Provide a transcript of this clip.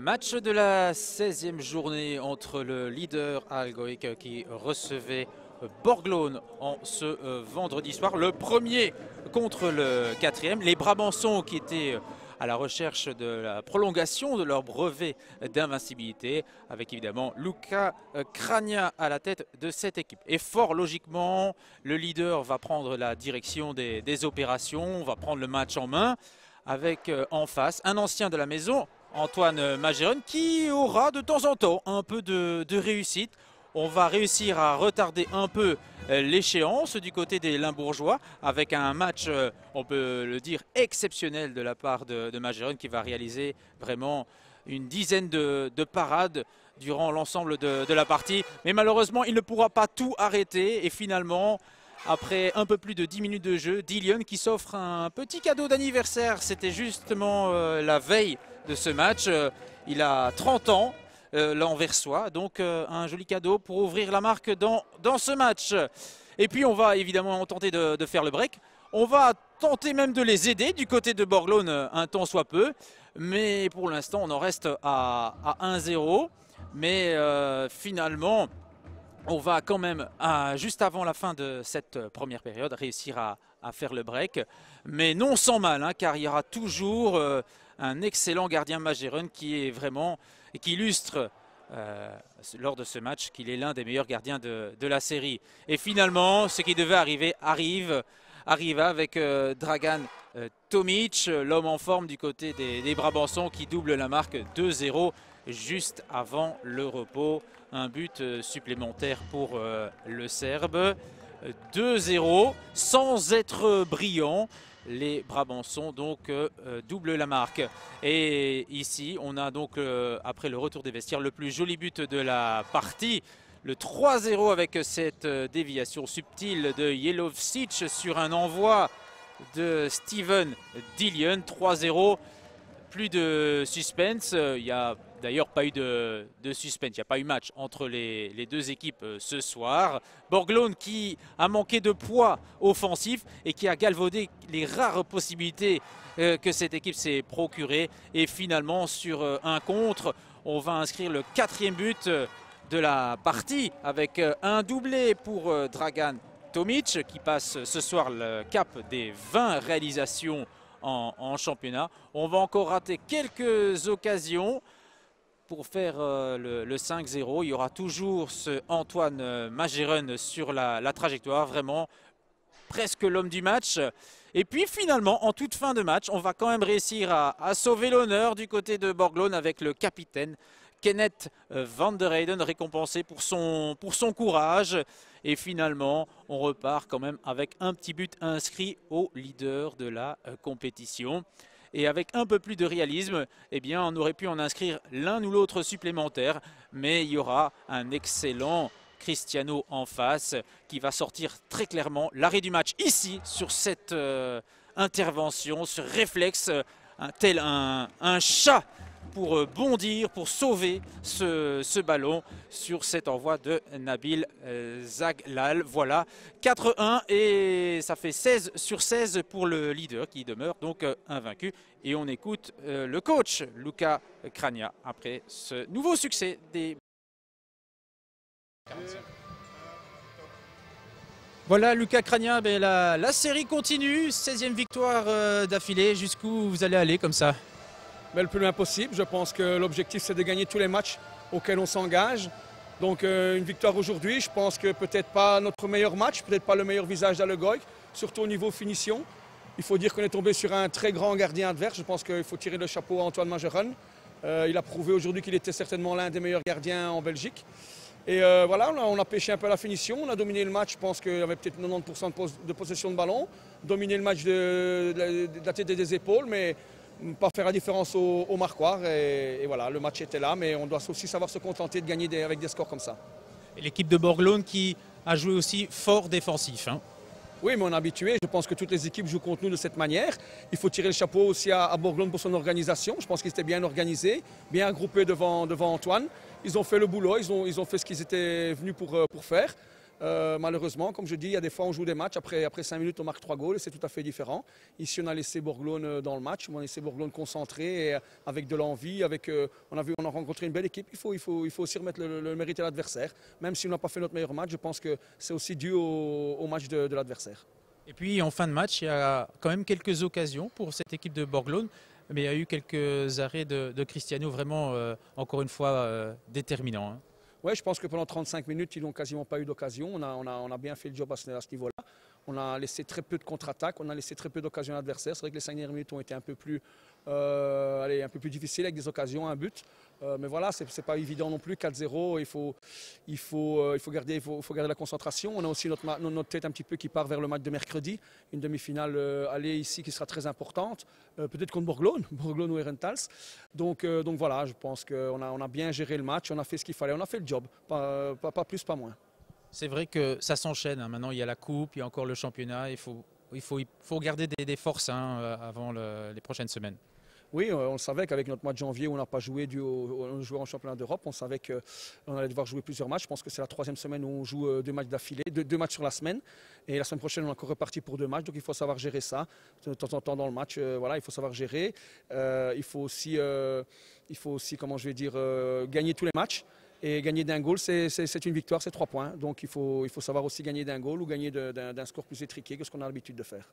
Match de la 16e journée entre le leader Algoïc qui recevait Borglone en ce vendredi soir. Le premier contre le quatrième. Les Brabançons qui étaient à la recherche de la prolongation de leur brevet d'invincibilité, avec évidemment Luca Cragna à la tête de cette équipe. Et fort logiquement, le leader va prendre la direction des opérations, va prendre le match en main, avec en face un ancien de la maison, Antoine Majeron, qui aura de temps en temps un peu de réussite. On va réussir à retarder un peu l'échéance du côté des Limbourgeois avec un match, on peut le dire, exceptionnel de la part de Majeron, qui va réaliser vraiment une dizaine de parades durant l'ensemble de la partie. Mais malheureusement, il ne pourra pas tout arrêter et finalement, après un peu plus de 10 minutes de jeu, Dillion qui s'offre un petit cadeau d'anniversaire. C'était justement la veille de ce match. Il a 30 ans, l'Anversois, donc un joli cadeau pour ouvrir la marque dans ce match. Et puis on va évidemment tenter de faire le break. On va tenter même de les aider du côté de Borglone un tant soit peu. Mais pour l'instant, on en reste à 1-0. Mais finalement, on va quand même, juste avant la fin de cette première période, réussir à faire le break. Mais non sans mal, hein, car il y aura toujours un excellent gardien Majeron qui est vraiment, et qui illustre lors de ce match qu'il est l'un des meilleurs gardiens de la série. Et finalement, ce qui devait arriver arriva avec Dragan Tomic, l'homme en forme du côté des Brabançons, qui double la marque 2-0 juste avant le repos. Un but supplémentaire pour le Serbe. 2-0 sans être brillant. Les Brabançons donc doublent la marque. Et ici, on a donc, après le retour des vestiaires, le plus joli but de la partie. Le 3-0 avec cette déviation subtile de Jelovcic sur un envoi de Steven Dillion. 3-0, plus de suspense. Il n'y a d'ailleurs pas eu de suspense, il n'y a pas eu match entre les deux équipes ce soir. Borglone qui a manqué de poids offensif et qui a galvaudé les rares possibilités que cette équipe s'est procurées. Et finalement, sur un contre, on va inscrire le 4e but de la partie avec un doublé pour Dragan Tomic, qui passe ce soir le cap des 20 réalisations en championnat. On va encore rater quelques occasions pour faire le 5-0. Il y aura toujours ce Antoine Majeron sur la trajectoire, vraiment presque l'homme du match. Et puis finalement, en toute fin de match, on va quand même réussir à sauver l'honneur du côté de Borglone avec le capitaine Kenneth van der Heyden, récompensé pour son courage. Et finalement, on repart quand même avec un petit but inscrit au leader de la compétition. Et avec un peu plus de réalisme, eh bien, on aurait pu en inscrire l'un ou l'autre supplémentaire. Mais il y aura un excellent Cristiano en face qui va sortir très clairement l'arrêt du match ici sur cette intervention, ce réflexe, tel un chat pour bondir, pour sauver ce ballon sur cet envoi de Nabil Zaglal. Voilà, 4-1 et ça fait 16 sur 16 pour le leader qui demeure donc invaincu. Et on écoute le coach Luca Cragna après ce nouveau succès des... Voilà Luca Cragna, ben la série continue, 16e victoire d'affilée. Jusqu'où vous allez aller comme ça? Mais le plus loin possible. Je pense que l'objectif, c'est de gagner tous les matchs auxquels on s'engage. Donc une victoire aujourd'hui, je pense que peut-être pas notre meilleur match, peut-être pas le meilleur visage d'Algoïc, surtout au niveau finition. Il faut dire qu'on est tombé sur un très grand gardien adverse. Je pense qu'il faut tirer le chapeau à Antoine Majeron. Il a prouvé aujourd'hui qu'il était certainement l'un des meilleurs gardiens en Belgique. Et voilà, on a pêché un peu la finition, on a dominé le match. Je pense qu'il y avait peut-être 90% de possession de ballon, dominé le match de la tête et des épaules, mais pas faire la différence au marquoir. Et voilà, le match était là, mais on doit aussi savoir se contenter de gagner avec des scores comme ça. Et l'équipe de Borglone qui a joué aussi fort défensif, hein. Oui, mais on est habitué. Je pense que toutes les équipes jouent contre nous de cette manière. Il faut tirer le chapeau aussi à Borglone pour son organisation. Je pense qu'ils étaient bien organisés, bien groupés devant Antoine. Ils ont fait le boulot, ils ont fait ce qu'ils étaient venus pour faire. Malheureusement, comme je dis, il y a des fois on joue des matchs, après 5 minutes on marque 3 goals et c'est tout à fait différent. Ici on a laissé Borglone dans le match, on a laissé Borglone concentré et avec de l'envie, on a rencontré une belle équipe, il faut aussi remettre le mérite à l'adversaire. Même si on n'a pas fait notre meilleur match, je pense que c'est aussi dû au match de l'adversaire. Et puis en fin de match, il y a quand même quelques occasions pour cette équipe de Borglone, mais il y a eu quelques arrêts de Cristiano vraiment, encore une fois, déterminants. Hein. Ouais, je pense que pendant 35 minutes, ils n'ont quasiment pas eu d'occasion. On a bien fait le job à ce niveau-là. On a laissé très peu de contre-attaques, on a laissé très peu d'occasions à l'adversaire. C'est vrai que les 5 dernières minutes ont été un peu plus difficiles avec des occasions, un but. Mais voilà, c'est pas évident non plus. 4-0, il faut garder la concentration. On a aussi notre tête un petit peu qui part vers le match de mercredi. Une demi-finale aller ici qui sera très importante. Peut-être contre Borglone ou Herentals. Donc voilà, je pense qu'on a bien géré le match, on a fait ce qu'il fallait, on a fait le job. Pas plus, pas moins. C'est vrai que ça s'enchaîne. Hein. Maintenant, il y a la coupe, il y a encore le championnat. Il faut garder des forces hein, avant les prochaines semaines. Oui, on le savait qu'avec notre mois de janvier où on n'a pas joué on jouait en championnat d'Europe, on savait qu'on allait devoir jouer plusieurs matchs. Je pense que c'est la 3e semaine où on joue 2 matchs d'affilée, 2 matchs sur la semaine. Et la semaine prochaine, on est encore reparti pour 2 matchs. Donc il faut savoir gérer ça. De temps en temps dans le match, voilà, il faut savoir gérer. Il faut aussi, comment je vais dire, gagner tous les matchs. Et gagner d'un goal, c'est une victoire, c'est 3 points. Donc il faut savoir aussi gagner d'un goal ou gagner d'un score plus étriqué que ce qu'on a l'habitude de faire.